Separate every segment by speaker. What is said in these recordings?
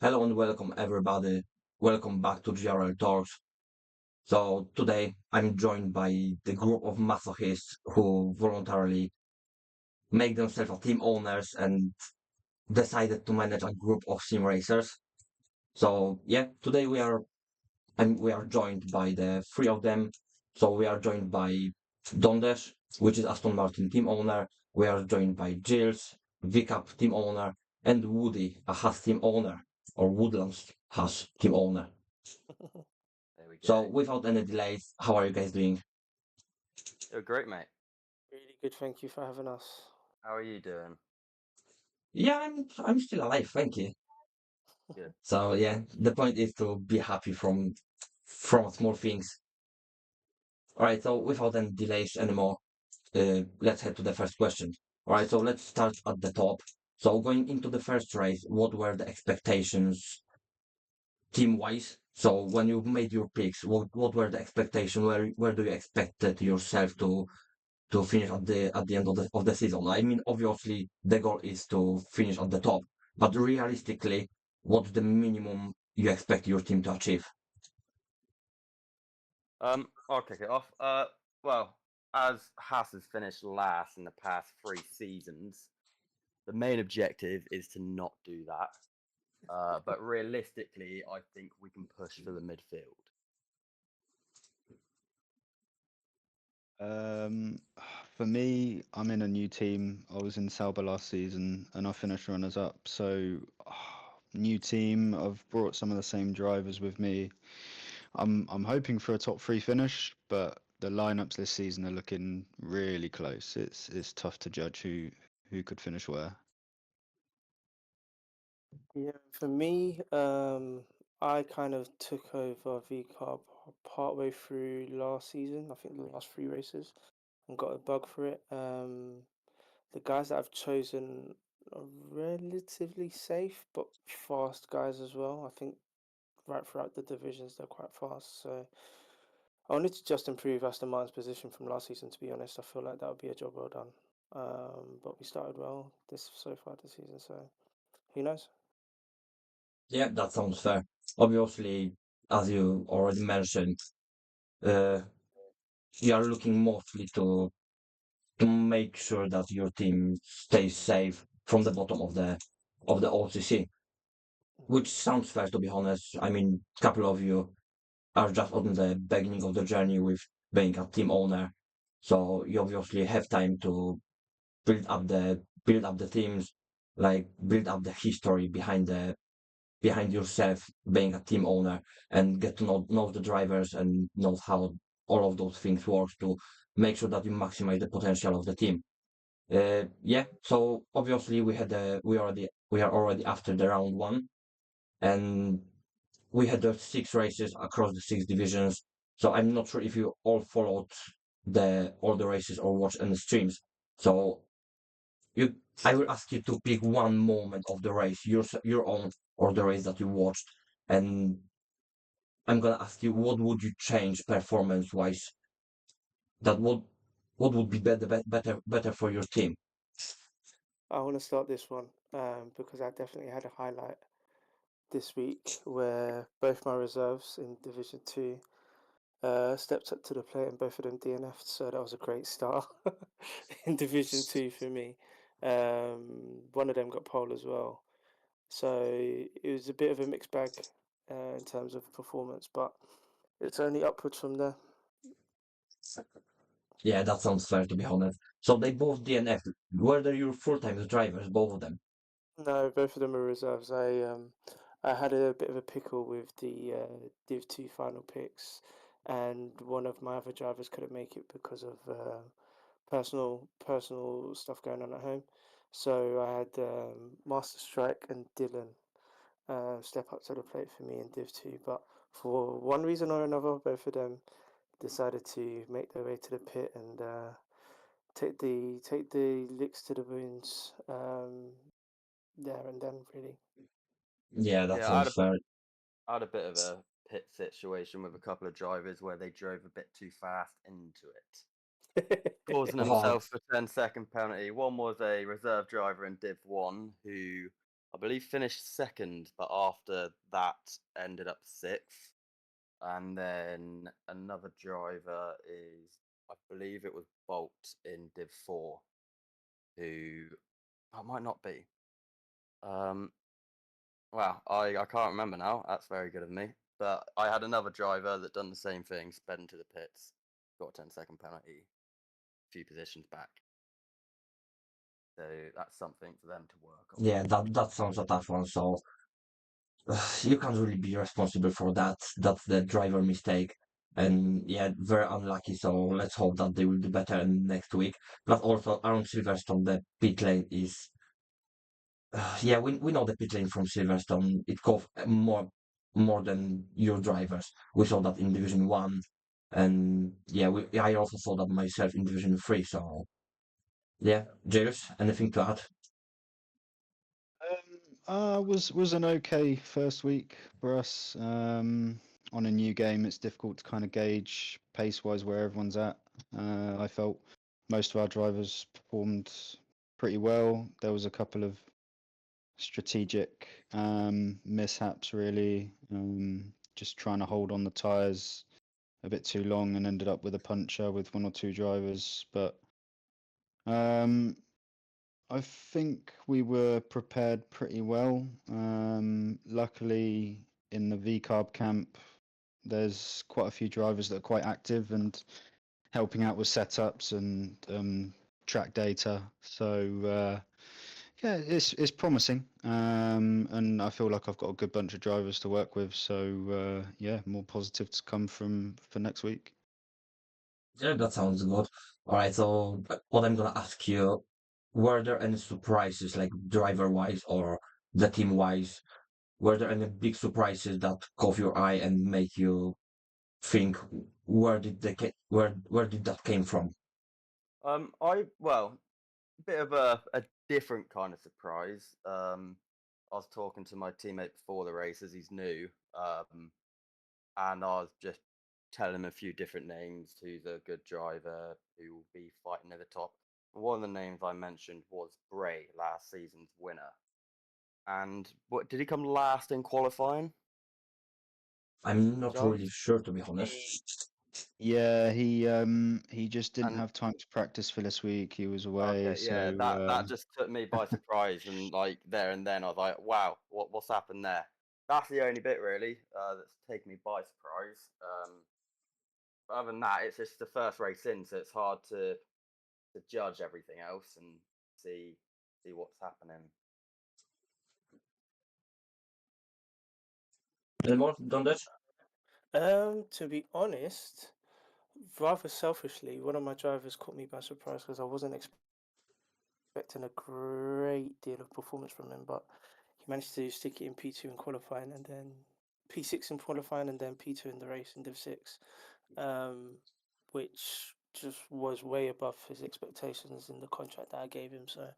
Speaker 1: Hello and welcome everybody. Welcome back to GRL Talks. So today I'm joined by the group of masochists who voluntarily make themselves a team owners and decided to manage a group of sim racers. So yeah, today we are joined by the three of them. So we are joined by Dondesh, which is Aston Martin team owner. We are joined by Gilles, VCAP team owner, and Woody, a Haas team owner, or Woodlands Haas team owner.
Speaker 2: There we
Speaker 1: So
Speaker 2: go.
Speaker 1: without any delays, how are you guys doing?
Speaker 2: You're great, mate.
Speaker 3: Really good. Thank you for having us.
Speaker 2: How are you doing?
Speaker 1: Yeah, I'm still alive, thank you.
Speaker 2: Good.
Speaker 1: So yeah, the point is to be happy from small things. All right, so without any delays anymore, let's head to the first question. All right, so let's start at the top. So going into the first race, what were the expectations team-wise? So when you made your picks, what were the expectations? Where do you expected yourself to finish at the end of the season? I mean, obviously the goal is to finish at the top, but realistically, what's the minimum you expect your team to achieve?
Speaker 2: I'll kick it off. Well, as Haas has finished last in the past 3 seasons, the main objective is to not do that. But realistically, I think we can push for the midfield.
Speaker 4: Um, for me, I'm in a new team. I was in Sauber last season and I finished runners up. So, new team. I've brought some of the same drivers with me. I'm hoping for a top three finish, but the lineups this season are looking really close. It's tough to judge who could finish where.
Speaker 3: Yeah, for me, I kind of took over VCAR partway through last season. I think the last three races, and got a bug for it. The guys that I've chosen are relatively safe, but fast guys as well. I think right throughout the divisions they're quite fast. So I wanted to just improve Aston Martin's position from last season. To be honest, I feel like that would be a job well done. But we started well this so far this season. So who knows?
Speaker 1: Yeah, that sounds fair. Obviously, as you already mentioned, uh, you are looking mostly to make sure that your team stays safe from the bottom of the OCC, which sounds fair to be honest. I mean, a couple of you are just on the beginning of the journey with being a team owner, so you obviously have time to build up the teams, like build up the history behind yourself being a team owner and get to know the drivers and know how all of those things work to make sure that you maximize the potential of the team. Yeah, so obviously we are already after the round one, and we had the 6 races across the 6 divisions. So I'm not sure if you all followed all the races or watched any streams. So you, I will ask you to pick one moment of the race, your own or the race that you watched, and I'm gonna ask you what would you change performance wise. That what would be better for your team.
Speaker 3: I want to start this one because I definitely had a highlight this week where both my reserves in Division 2 stepped up to the plate and both of them DNF'd. So that was a great start in Division 2 for me. One of them got pole as well. So it was a bit of a mixed bag in terms of performance, but it's only upwards from there.
Speaker 1: Yeah, that sounds fair to be honest. So they both DNF. Were they your full-time drivers, both of them?
Speaker 3: No, both of them are reserves. I had a bit of a pickle with the Div 2 final picks, and one of my other drivers couldn't make it because of personal stuff going on at home. So I had Master Strike and Dylan step up to the plate for me in Div 2, but for one reason or another, both of them decided to make their way to the pit and take the licks to the wounds there and then, really.
Speaker 1: Yeah, that
Speaker 2: Yeah, I had
Speaker 1: sounds
Speaker 2: a,
Speaker 1: fair.
Speaker 2: I had a bit of a pit situation with a couple of drivers where they drove a bit too fast into it, causing
Speaker 1: Oh,
Speaker 2: themselves a 10-second penalty. One was a reserve driver in Div 1 who I believe finished second, but after that ended up sixth. And then another driver is, I believe it was Bolt in Div 4, who might not be. Well, I can't remember now. That's very good of me. But I had another driver that done the same thing, sped into the pits, got a 10-second penalty, a few positions back. So that's something for them to work on.
Speaker 1: Yeah, that sounds a tough one. So you can't really be responsible for that. That's the driver mistake. And yeah, very unlucky. So let's hope that they will do better in next week. But also around Silverstone, the pit lane is yeah, we know the pit lane from Silverstone. It costs more than your drivers. We saw that in Division One, and yeah, I also saw that myself in Division Three. So yeah, Jairus, anything to add?
Speaker 4: Was an okay first week for us. On a new game, it's difficult to kind of gauge pace-wise where everyone's at. I felt most of our drivers performed pretty well. There was a couple of strategic mishaps, really. Just trying to hold on the tyres a bit too long and ended up with a puncher with one or two drivers. But I think we were prepared pretty well. Luckily, in the VCARB camp, there's quite a few drivers that are quite active and helping out with setups and track data. So yeah, it's promising, and I feel like I've got a good bunch of drivers to work with. So yeah, more positive to come for next week.
Speaker 1: Yeah, that sounds good. All right, so what I'm gonna ask you, were there any surprises, like driver-wise or the team-wise? Were there any big surprises that caught your eye and make you think where did that came from?
Speaker 2: Well, bit of a different kind of surprise. I was talking to my teammate before the races. He's new, and I was just telling him a few different names. Who's a good driver? Who will be fighting at the top? One of the names I mentioned was Bray, last season's winner. And what did he come last in qualifying?
Speaker 1: I'm not
Speaker 2: John?
Speaker 1: really sure, to be honest.
Speaker 4: Yeah, he just didn't
Speaker 2: And
Speaker 4: have time to practice for this week. He was away,
Speaker 2: okay, yeah,
Speaker 4: so
Speaker 2: that just took me by surprise, and like there and then I was like, wow, what's happened there? That's the only bit really that's taken me by surprise. But other than that, it's just the first race in, so it's hard to judge everything else and see what's happening.
Speaker 1: Any more done that?
Speaker 3: To be honest, rather selfishly, one of my drivers caught me by surprise because I wasn't expecting a great deal of performance from him, but he managed to stick it in P2 in qualifying and then P6 in qualifying and then P2 in the race in Div 6, which just was way above his expectations in the contract that I gave him. So,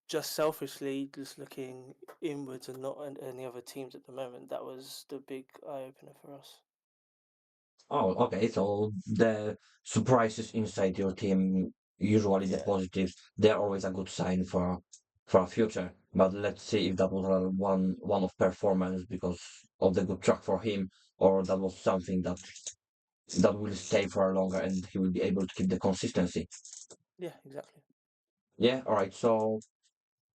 Speaker 3: just selfishly, just looking inwards and not at any other teams at the moment, that was the big eye opener for us.
Speaker 1: Oh, okay. So the surprises inside your team, usually the
Speaker 3: Yeah.
Speaker 1: positives, they're always a good sign for a future. But let's see if that was a one of performance because of the good track for him, or that was something that will stay for longer and he will be able to keep the consistency.
Speaker 3: Yeah, exactly.
Speaker 1: Yeah, all right. So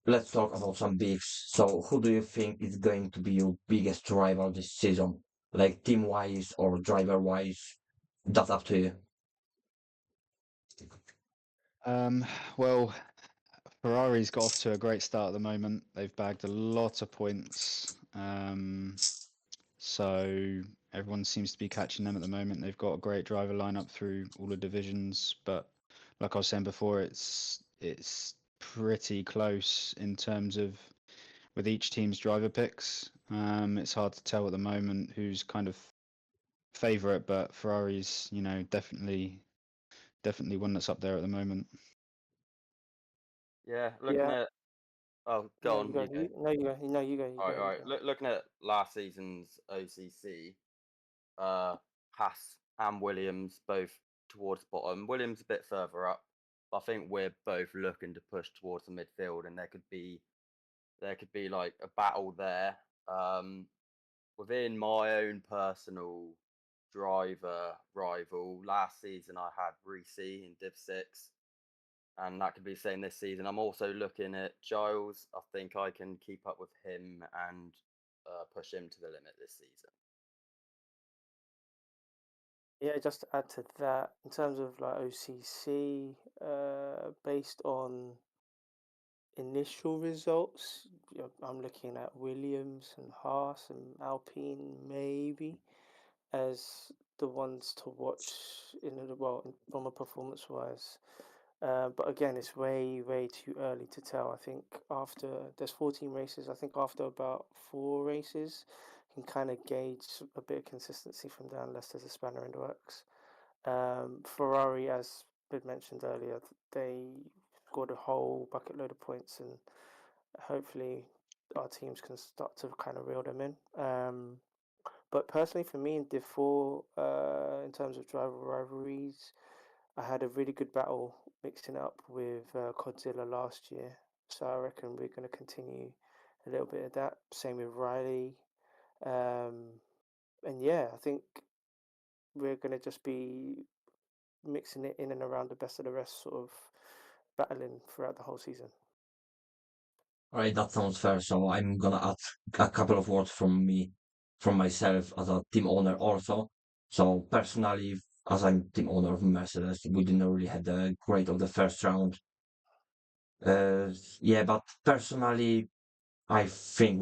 Speaker 1: let's talk about some bigs. So who do you think is going to be your biggest rival this season? Like team wise or driver wise? That's up to you.
Speaker 4: um, well, Ferrari's got off to a great start at the moment. They've bagged a lot of points. So everyone seems to be catching them at the moment. They've got a great driver lineup through all the divisions, but like I was saying before, it's pretty close in terms of with each team's driver picks. It's hard to tell at the moment who's kind of favourite, but Ferrari's, definitely one that's up there at the moment.
Speaker 2: Yeah, looking
Speaker 3: Yeah.
Speaker 2: at oh, go
Speaker 3: No,
Speaker 2: on,
Speaker 3: you go.
Speaker 2: you go.
Speaker 3: No, you go. No, you go. You
Speaker 2: All
Speaker 3: go.
Speaker 2: right, all
Speaker 3: You
Speaker 2: right.
Speaker 3: go.
Speaker 2: Looking at last season's OCC, Haas and Williams both towards the bottom. Williams a bit further up. But I think we're both looking to push towards the midfield, and there could be there could be like a battle there. Within my own personal driver rival, last season I had Reese in Div 6, and that could be the same this season. I'm also looking at Giles. I think I can keep up with him and push him to the limit this season.
Speaker 3: Yeah, just to add to that, in terms of like OCC, based on initial results, I'm looking at Williams and Haas and Alpine maybe as the ones to watch from a performance wise. But again, it's way too early to tell. I think after there's 14 races, I think after about 4 races, you can kind of gauge a bit of consistency from there, unless there's a spanner in the works. Ferrari, as been mentioned earlier, they scored a whole bucket load of points, and hopefully our teams can start to kind of reel them in. But personally, for me in Div 4, in terms of driver rivalries, I had a really good battle mixing up with Godzilla last year. So I reckon we're going to continue a little bit of that. Same with Riley. Um, and yeah, I think we're going to just be mixing it in and around the best of the rest, sort of battling throughout the whole season.
Speaker 1: All right, that sounds fair. So I'm gonna add a couple of words from myself as a team owner also. So personally, as I'm team owner of Mercedes, we didn't really had a great of the first round. Yeah, but personally, I think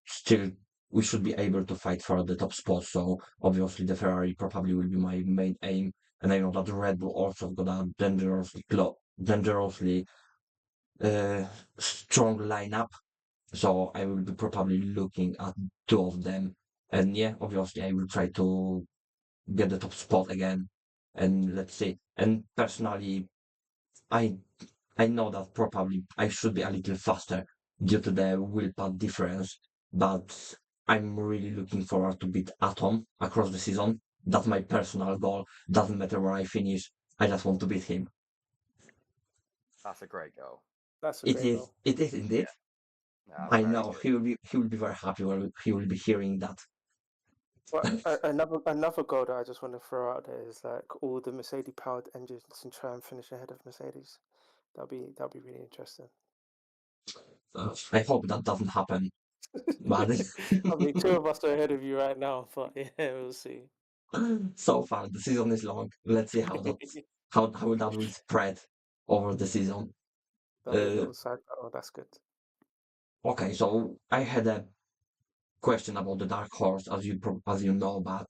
Speaker 1: still we should be able to fight for the top spot. So obviously the Ferrari probably will be my main aim, and I know that the Red Bull also got a dangerously uh, strong lineup. So I will be probably looking at two of them, and yeah, obviously I will try to get the top spot again, and let's see. And personally, I I know that probably I should be a little faster due to the wheel pad difference, but I'm really looking forward to beat Atom across the season. That's my personal goal. Doesn't matter where I finish. I just want to beat him.
Speaker 2: That's a great goal.
Speaker 3: That's a
Speaker 1: It
Speaker 3: great
Speaker 1: is.
Speaker 3: goal.
Speaker 1: It is indeed.
Speaker 2: Yeah, that's
Speaker 1: I
Speaker 2: very
Speaker 1: know
Speaker 2: good.
Speaker 1: he will be very happy when he will be hearing that.
Speaker 3: But another goal that I just want to throw out there is like all the Mercedes powered engines and try and finish ahead of Mercedes. That'll be really interesting.
Speaker 1: I hope that doesn't happen. But
Speaker 3: I mean, two of us are ahead of you right now, but yeah, we'll see.
Speaker 1: so far the season is long. Let's see how that will spread over the season.
Speaker 3: There'll be a
Speaker 1: Uh,
Speaker 3: little side battle. That's good.
Speaker 1: okay, so I had a question about the dark horse, as you know, but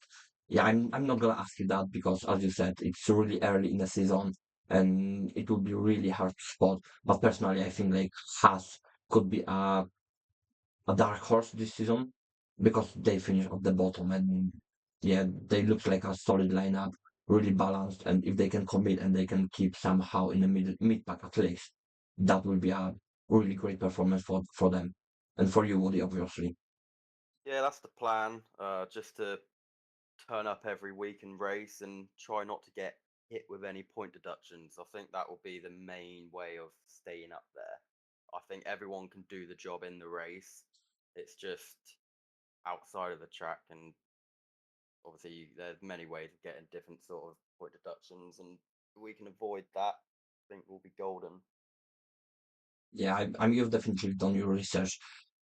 Speaker 1: yeah, I'm not gonna ask you that because, as you said, it's really early in the season and it would be really hard to spot. But personally, I think like Haas could be a dark horse this season because they finish at the bottom and yeah, they look like a solid lineup, really balanced, and if they can commit and they can keep somehow in the mid pack at least, that will be a really great performance for them and for you, Woody, obviously.
Speaker 2: Yeah, that's the plan. Just to turn up every week and race and try not to get hit with any point deductions. I think that will be the main way of staying up there. I think everyone can do the job in the race. It's just outside of the track, and obviously there's many ways of getting different sort of point deductions, and if we can avoid that, I think we'll be golden.
Speaker 1: Yeah, you've definitely done your research,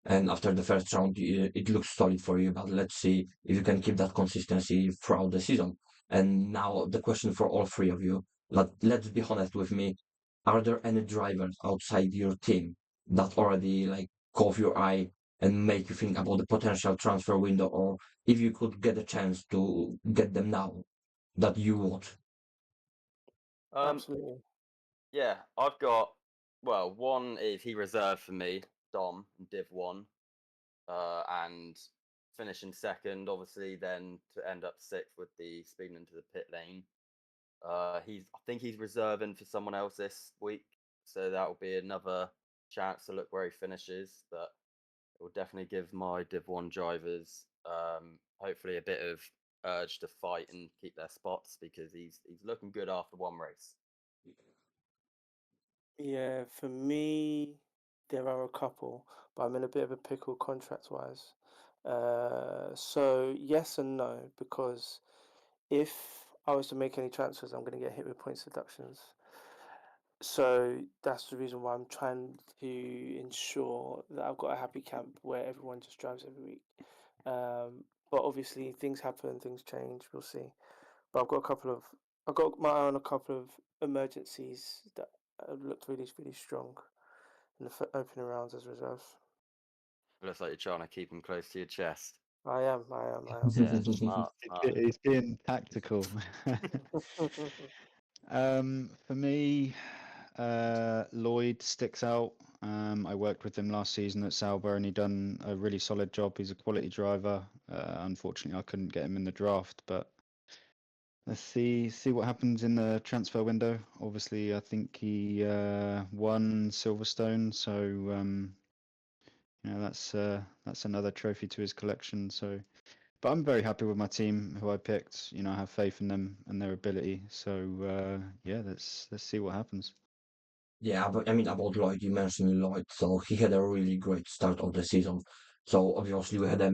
Speaker 1: and after the first round, it looks solid for you. But let's see if you can keep that consistency throughout the season. And now the question for all three of you: let's be honest with me. Are there any drivers outside your team that already like caught your eye and make you think about the potential transfer window, or if you could get a chance to get them now, that you would?
Speaker 2: Um,
Speaker 3: Absolutely.
Speaker 2: yeah, I've got, well, one is he reserved for me, Dom, in Div 1, and finishing second, obviously, then to end up sixth with the speeding into the pit lane. I think he's reserving for someone else this week, so that will be another chance to look where he finishes. But it will definitely give my Div 1 drivers, hopefully, a bit of urge to fight and keep their spots because he's looking good after one race.
Speaker 3: Yeah, for me, there are a couple, but I'm in a bit of a pickle contract-wise. So yes and no, because if I was to make any transfers, I'm going to get hit with points deductions. So that's the reason why I'm trying to ensure that I've got a happy camp where everyone just drives every week. But obviously things happen, things change. We'll see. But I've got my eye on a couple of emergencies that looked really, really strong in the opening rounds as reserves.
Speaker 2: It looks like you're trying to keep them close to your chest.
Speaker 3: I am.
Speaker 2: Yeah, smart, smart.
Speaker 4: He's being tactical. For me, Lloyd sticks out. I worked with him last season at Sauber, and he done a really solid job. He's a quality driver. Unfortunately, I couldn't get him in the draft, but let's see what happens in the transfer window. Obviously, I think he won Silverstone, so that's another trophy to his collection. So, but I'm very happy with my team, who I picked. I have faith in them and their ability. So yeah, let's see what happens.
Speaker 1: Yeah, but I mean about Lloyd, you mentioned Lloyd, so he had a really great start of the season. So obviously we had a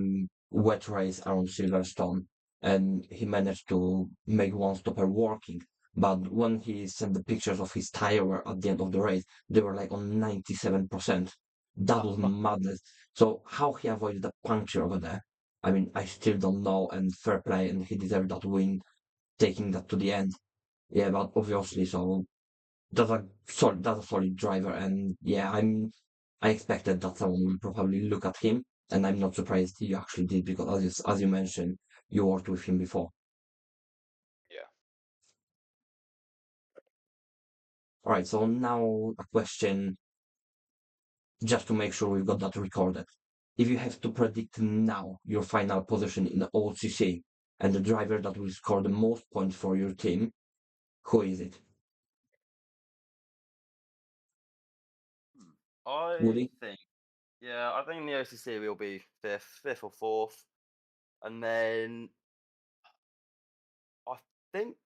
Speaker 1: wet race around Silverstone, and he managed to make one stopper working. But when he sent the pictures of his tire at the end of the race, they were like on 97%. That was madness. So how he avoided a puncture over there, I mean, I still don't know. And fair play, and he deserved that win, taking that to the end. Yeah, but obviously, so that's a solid driver, and yeah, I expected that someone will probably look at him, and I'm not surprised you actually did because as you mentioned, you worked with him before.
Speaker 4: Yeah.
Speaker 1: All right, so now a question just to make sure we've got that recorded. If you have to predict now your final position in the OCC and the driver that will score the most points for your team, who is it?
Speaker 2: I
Speaker 1: Woody?
Speaker 2: think, yeah, I think in the OCC we'll be fifth or fourth, and then I think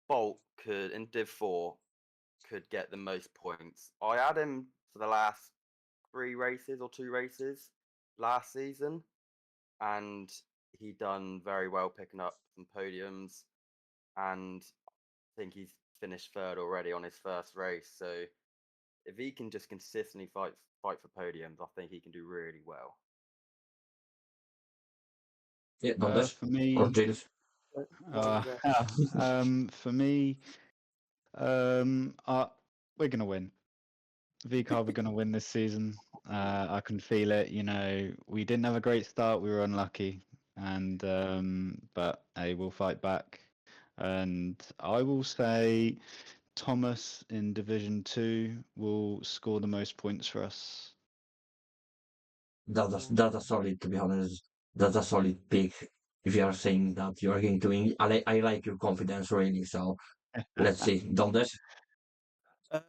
Speaker 2: Bolt could in Div 4 could get the most points. I had him for the last 3 races or 2 races last season, and he done very well picking up some podiums, and I think he's finished third already on his first race. So if he can just consistently fight for podiums, I think he can do really well.
Speaker 1: Yeah,
Speaker 4: For
Speaker 1: or
Speaker 4: me,
Speaker 1: James?
Speaker 3: No,
Speaker 4: for me, we're gonna win. VCarb are going to win this season. I can feel it. We didn't have a great start. We were unlucky, and but hey, we'll fight back. And I will say Thomas in Division 2 will score the most points for us.
Speaker 1: That's a solid, to be honest. That's a solid pick. If you are saying that you are going to win, I like your confidence really. So let's see, don't it?
Speaker 3: uh,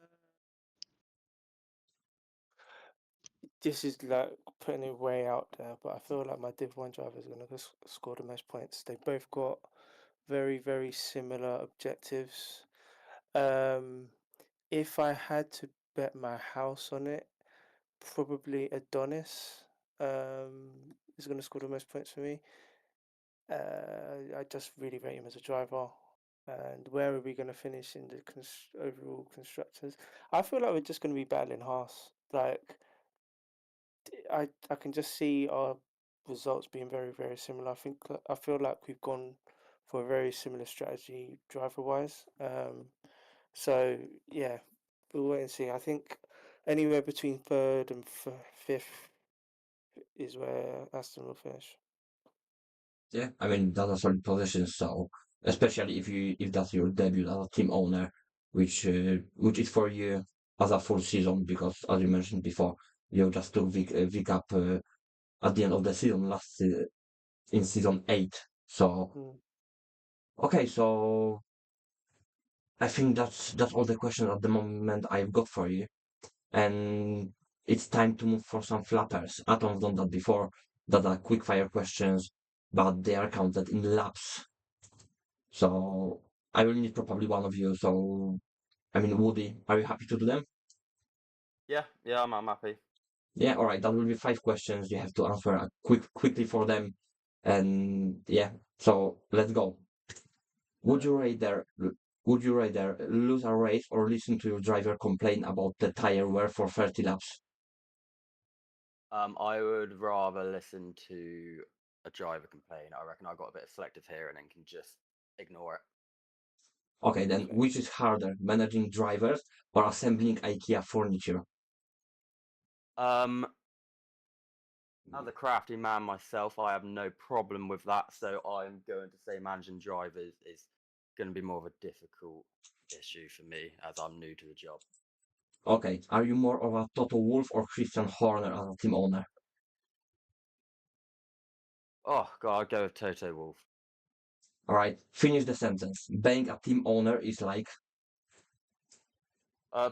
Speaker 3: this is like putting it way out there, but I feel like my Div 1 driver is going to score the most points. They both got very, very similar objectives. Um, if I had to bet my house on it, probably Adonis is going to score the most points for me. I just really rate him as a driver. And where are we going to finish in the overall constructors? I feel like we're just going to be battling Haas. Like, I can just see our results being very, very similar. I feel like we've gone for a very similar strategy driver wise. So yeah, we'll wait and see. I think anywhere between third and fifth is where Aston will finish.
Speaker 1: Yeah, I mean that's a solid position. So especially if that's your debut as a team owner, which is for you as a full season, because as you mentioned before, you just took Vic up at the end of the season in season 8. So
Speaker 3: Mm.
Speaker 1: okay, so I think that's all the questions at the moment I've got for you. And it's time to move for some flappers. Atom's done that before, that are quick fire questions, but they are counted in laps. So I will need probably one of you. So I mean, Woody, are you happy to do them?
Speaker 2: Yeah, I'm happy.
Speaker 1: Yeah, all right. That will be 5 questions. You have to answer quickly for them, and yeah. So let's go. Would you rather would you rather lose a race or listen to your driver complain about the tire wear for 30 laps?
Speaker 2: I would rather listen to a driver complain. I reckon I've got a bit of selective hearing and can just ignore it.
Speaker 1: Okay, then
Speaker 3: Okay.
Speaker 1: which is harder, managing drivers or assembling IKEA furniture?
Speaker 2: Um, as a crafty man myself, I have no problem with that. So I'm going to say managing drivers is going to be more of a difficult issue for me as I'm new to the job.
Speaker 1: Okay, are you more of a Toto Wolff or Christian Horner as a team owner?
Speaker 2: Oh God, I'd go with Toto Wolf.
Speaker 1: All right, finish the sentence. Being a team owner is like,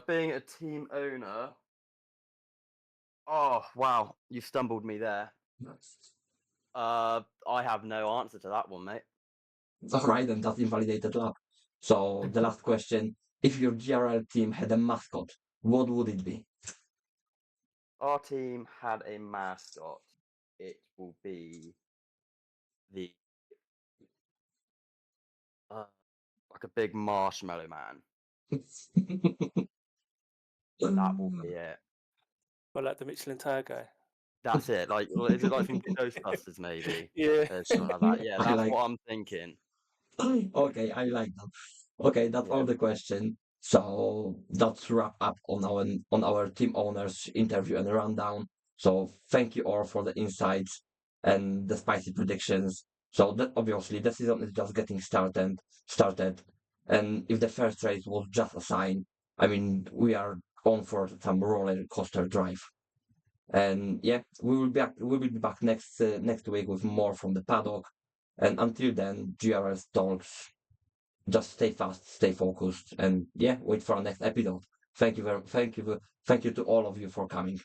Speaker 2: Being a team owner. Oh wow, you stumbled me there. I have no answer to that one, mate.
Speaker 1: all right, and that's invalidated lap. So the last question, if your GRL team had a mascot, what would it be?
Speaker 2: Our team had a mascot. It will be the like a big marshmallow man. That will be it.
Speaker 3: Well, like the Michelin tire guy.
Speaker 2: That's it. Like, is it like from Ghostbusters maybe?
Speaker 3: Yeah.
Speaker 2: Something like that. Yeah,
Speaker 1: I
Speaker 2: that's
Speaker 1: like
Speaker 2: what I'm thinking.
Speaker 1: Okay, I like that. Okay, that's
Speaker 2: Yeah.
Speaker 1: all the question. So that's wrap up on our team owners interview and rundown. So thank you all for the insights and the spicy predictions. So that obviously the season is just getting started. And if the first race was just a sign, I mean we are on for some roller coaster drive. And yeah, we will be back next week with more from the paddock. And until then, GRS talks. Just stay fast, stay focused, and yeah, wait for our next episode. Thank you to all of you for coming.